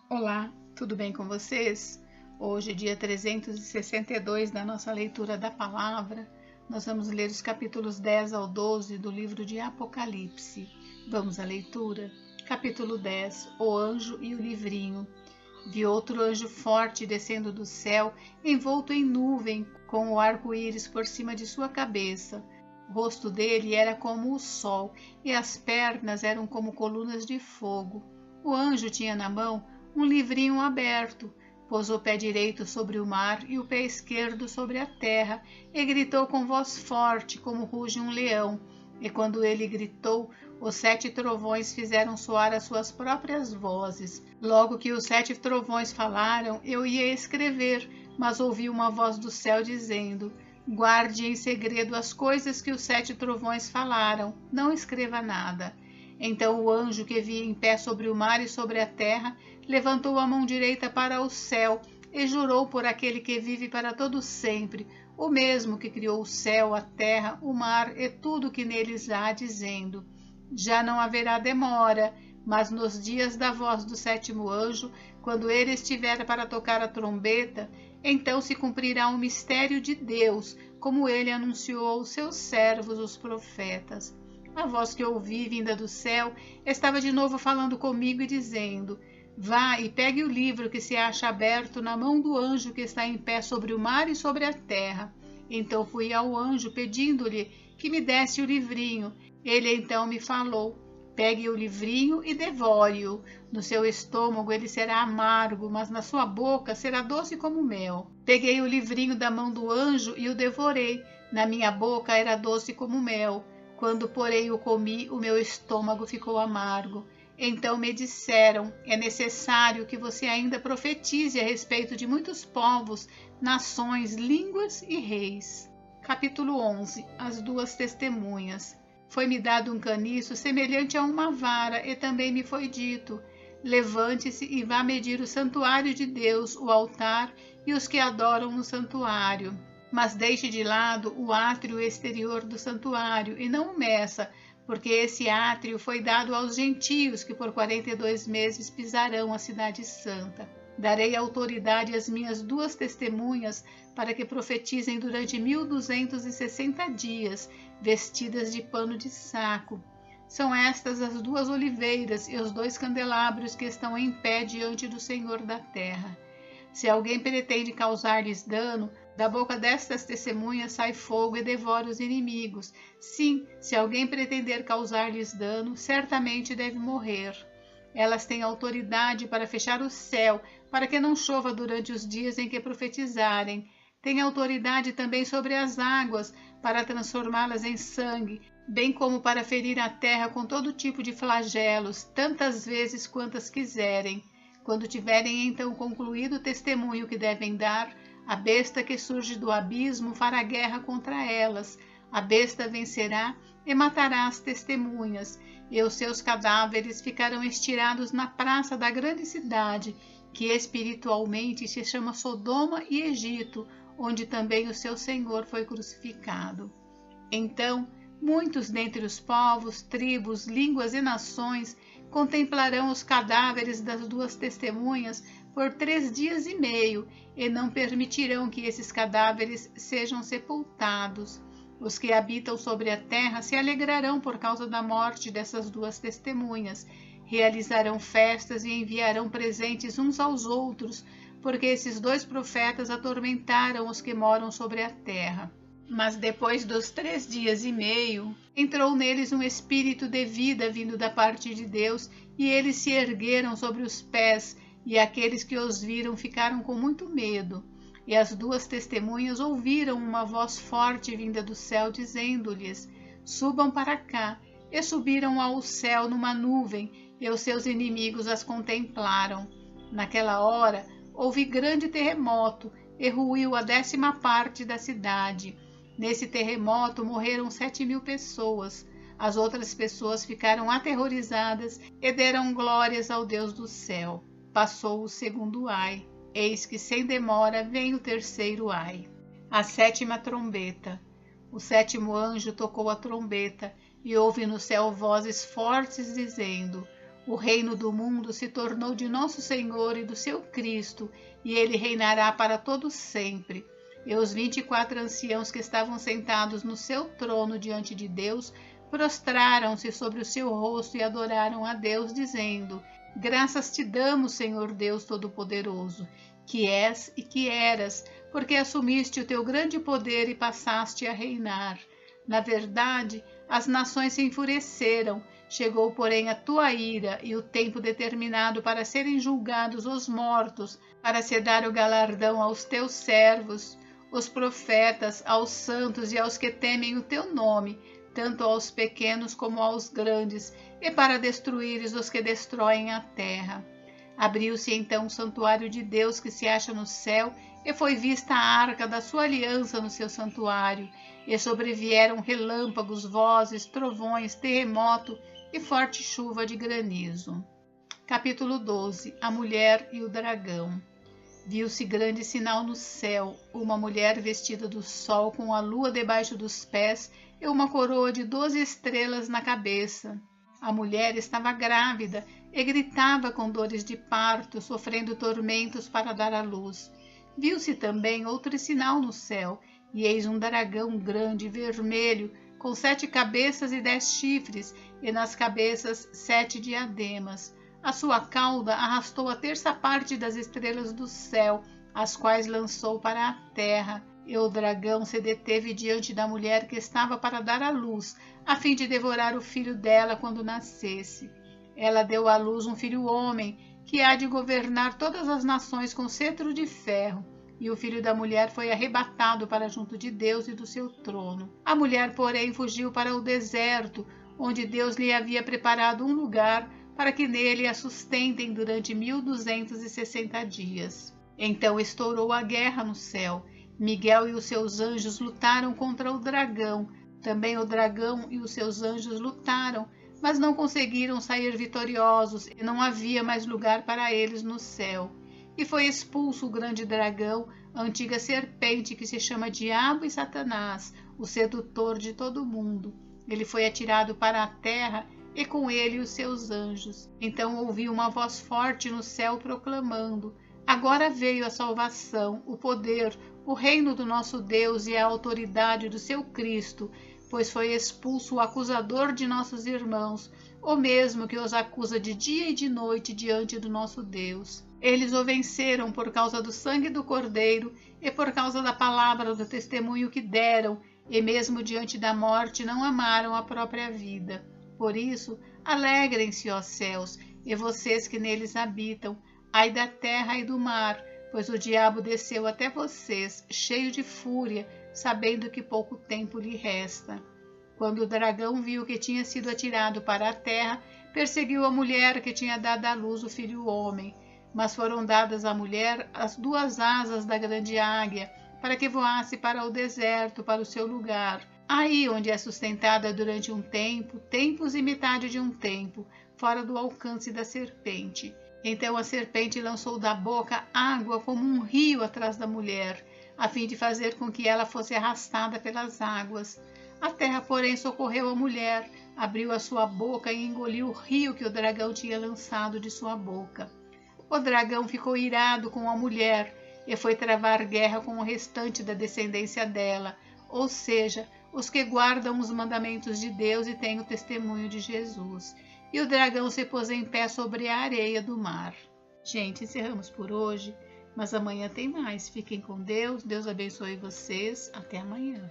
Olá, tudo bem com vocês? Hoje, dia 362 da nossa leitura da palavra, nós vamos ler os capítulos 10 ao 12 do livro de Apocalipse. Vamos à leitura? Capítulo 10, o anjo e o livrinho. Vi outro anjo forte descendo do céu, envolto em nuvem, com o arco-íris por cima de sua cabeça. O rosto dele era como o sol, e as pernas eram como colunas de fogo. O anjo tinha na mão um livrinho aberto, pôs o pé direito sobre o mar e o pé esquerdo sobre a terra, e gritou com voz forte, como ruge um leão. E quando ele gritou, os 7 trovões fizeram soar as suas próprias vozes. Logo que os 7 trovões falaram, eu ia escrever, mas ouvi uma voz do céu dizendo: guarde em segredo as coisas que os 7 trovões falaram, não escreva nada. Então o anjo que via em pé sobre o mar e sobre a terra levantou a mão direita para o céu e jurou por aquele que vive para todo sempre, o mesmo que criou o céu, a terra, o mar e tudo que neles há, dizendo: já não haverá demora, mas nos dias da voz do 7º anjo, quando ele estiver para tocar a trombeta, então se cumprirá o mistério de Deus, como ele anunciou aos seus servos, os profetas. A voz que ouvi, vinda do céu, estava de novo falando comigo e dizendo: vá e pegue o livro que se acha aberto na mão do anjo que está em pé sobre o mar e sobre a terra. Então fui ao anjo, pedindo-lhe que me desse o livrinho. Ele então me falou: pegue o livrinho e devore-o. No seu estômago ele será amargo, mas na sua boca será doce como mel. Peguei o livrinho da mão do anjo e o devorei. Na minha boca era doce como mel. Quando, porém, o comi, o meu estômago ficou amargo. Então me disseram: é necessário que você ainda profetize a respeito de muitos povos, nações, línguas e reis. Capítulo 11. As 2 testemunhas. Foi-me dado um caniço semelhante a uma vara, e também me foi dito: levante-se e vá medir o santuário de Deus, o altar e os que adoram no santuário. Mas deixe de lado o átrio exterior do santuário e não o meça, porque esse átrio foi dado aos gentios que por 42 meses pisarão a cidade santa. Darei autoridade às minhas 2 testemunhas para que profetizem durante 1260 dias, vestidas de pano de saco. São estas as 2 oliveiras e os 2 candelabros que estão em pé diante do Senhor da terra. Se alguém pretende causar-lhes dano, da boca destas testemunhas sai fogo e devora os inimigos. Sim, se alguém pretender causar-lhes dano, certamente deve morrer. Elas têm autoridade para fechar o céu, para que não chova durante os dias em que profetizarem. Têm autoridade também sobre as águas, para transformá-las em sangue, bem como para ferir a terra com todo tipo de flagelos, tantas vezes quantas quiserem. Quando tiverem então concluído o testemunho que devem dar, a besta que surge do abismo fará guerra contra elas. A besta vencerá e matará as testemunhas, e os seus cadáveres ficarão estirados na praça da grande cidade, que espiritualmente se chama Sodoma e Egito, onde também o seu Senhor foi crucificado. Então, muitos dentre os povos, tribos, línguas e nações contemplarão os cadáveres das 2 testemunhas por 3 dias e meio, e não permitirão que esses cadáveres sejam sepultados. Os que habitam sobre a terra se alegrarão por causa da morte dessas 2 testemunhas, realizarão festas e enviarão presentes uns aos outros, porque esses 2 profetas atormentaram os que moram sobre a terra. Mas depois dos 3 dias e meio, entrou neles um espírito de vida vindo da parte de Deus, e eles se ergueram sobre os pés, e aqueles que os viram ficaram com muito medo. E as 2 testemunhas ouviram uma voz forte vinda do céu, dizendo-lhes: subam para cá. E subiram ao céu numa nuvem, e os seus inimigos as contemplaram. Naquela hora, houve grande terremoto, e ruiu a 10ª parte da cidade. Nesse terremoto morreram 7.000 pessoas. As outras pessoas ficaram aterrorizadas e deram glórias ao Deus do céu. Passou o 2º ai. Eis que sem demora vem o 3º ai. A 7ª trombeta. O 7º anjo tocou a trombeta, e houve no céu vozes fortes dizendo: O reino do mundo se tornou de nosso Senhor e do seu Cristo, e ele reinará para todo sempre. E os 24 anciãos que estavam sentados no seu trono diante de Deus prostraram-se sobre o seu rosto e adoraram a Deus, dizendo: Graças te damos, Senhor Deus Todo-Poderoso, que és e que eras, porque assumiste o teu grande poder e passaste a reinar. Na verdade, as nações se enfureceram, chegou, porém, a tua ira e o tempo determinado para serem julgados os mortos, para se dar o galardão aos teus servos, os profetas, aos santos e aos que temem o teu nome, tanto aos pequenos como aos grandes, e para destruíres os que destroem a terra. Abriu-se então o santuário de Deus que se acha no céu, e foi vista a arca da sua aliança no seu santuário, e sobrevieram relâmpagos, vozes, trovões, terremoto e forte chuva de granizo. Capítulo 12. A mulher e o dragão. Viu-se grande sinal no céu, uma mulher vestida do sol com a lua debaixo dos pés e uma coroa de 12 estrelas na cabeça. A mulher estava grávida e gritava com dores de parto, sofrendo tormentos para dar à luz. Viu-se também outro sinal no céu, e eis um dragão grande, vermelho, com 7 cabeças e 10 chifres, e nas cabeças 7 diademas. A sua cauda arrastou a terça parte das estrelas do céu, as quais lançou para a terra. E o dragão se deteve diante da mulher que estava para dar à luz, a fim de devorar o filho dela quando nascesse. Ela deu à luz um filho homem, que há de governar todas as nações com cetro de ferro. E o filho da mulher foi arrebatado para junto de Deus e do seu trono. A mulher, porém, fugiu para o deserto, onde Deus lhe havia preparado um lugar para que nele a sustentem durante 1260 dias. Então estourou a guerra no céu. Miguel e os seus anjos lutaram contra o dragão. Também o dragão e os seus anjos lutaram, mas não conseguiram sair vitoriosos, e não havia mais lugar para eles no céu. E foi expulso o grande dragão, a antiga serpente que se chama Diabo e Satanás, o sedutor de todo mundo. Ele foi atirado para a terra, e com ele os seus anjos. Então ouvi uma voz forte no céu proclamando: Agora veio a salvação, o poder, o reino do nosso Deus e a autoridade do seu Cristo, pois foi expulso o acusador de nossos irmãos, o mesmo que os acusa de dia e de noite diante do nosso Deus. Eles o venceram por causa do sangue do Cordeiro e por causa da palavra do testemunho que deram, e mesmo diante da morte não amaram a própria vida. Por isso, alegrem-se, ó céus, e vocês que neles habitam, ai da terra e do mar, pois o diabo desceu até vocês, cheio de fúria, sabendo que pouco tempo lhe resta. Quando o dragão viu que tinha sido atirado para a terra, perseguiu a mulher que tinha dado à luz o filho homem. Mas foram dadas à mulher as 2 asas da grande águia, para que voasse para o deserto, para o seu lugar, aí onde é sustentada durante um tempo, tempos e metade de um tempo, fora do alcance da serpente. Então a serpente lançou da boca água como um rio atrás da mulher, a fim de fazer com que ela fosse arrastada pelas águas. A terra, porém, socorreu a mulher, abriu a sua boca e engoliu o rio que o dragão tinha lançado de sua boca. O dragão ficou irado com a mulher e foi travar guerra com o restante da descendência dela, ou seja, os que guardam os mandamentos de Deus e têm o testemunho de Jesus. E o dragão se pôs em pé sobre a areia do mar. Gente, encerramos por hoje, mas amanhã tem mais. Fiquem com Deus, Deus abençoe vocês. Até amanhã.